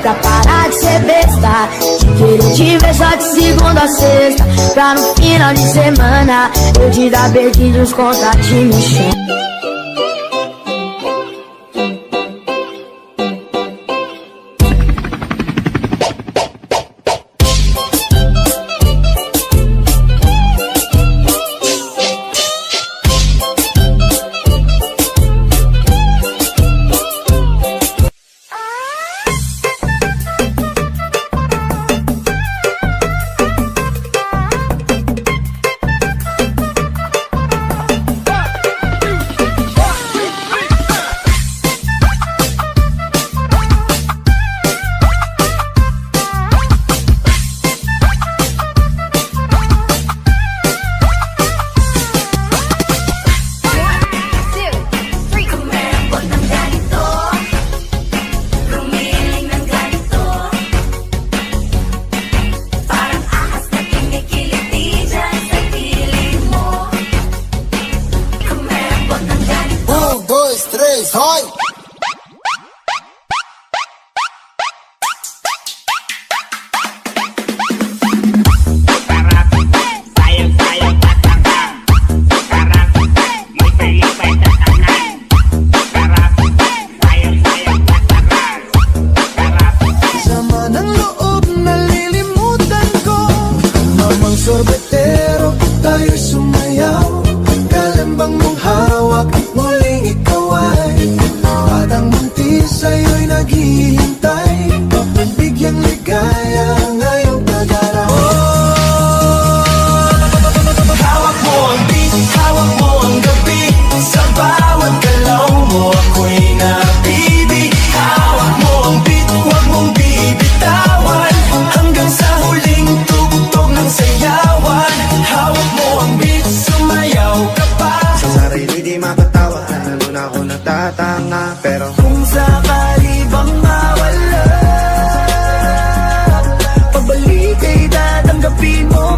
pra parar de ser besta, de querer te ver só de segunda a sexta, pra no final de semana eu te dar beijinhos, contatinhos, chama. Hoy! Sama ng loob, nalilimutan ko. Mamang sorbetero, tayo'y sumayaw. Kalambang mong hawak, muling ikaw ay batang buntis, sa'yo'y naghihintay. Bigyang ligaya ngayong pag-araw. Hawak mo ang beat, hawak mo ang gabi. Sa bawat galaw mo ako'y napibig. Hawak mo ang beat, huwag mong bibitawan, hanggang sa huling tugtog ng sayawan. Hawak mo ang beat, sumayaw ka pa. Sa sarili di mapatawa, lalo na ako nagtatanga. Pero kung sakali bang mawala, pabalik ay tatanggapin mo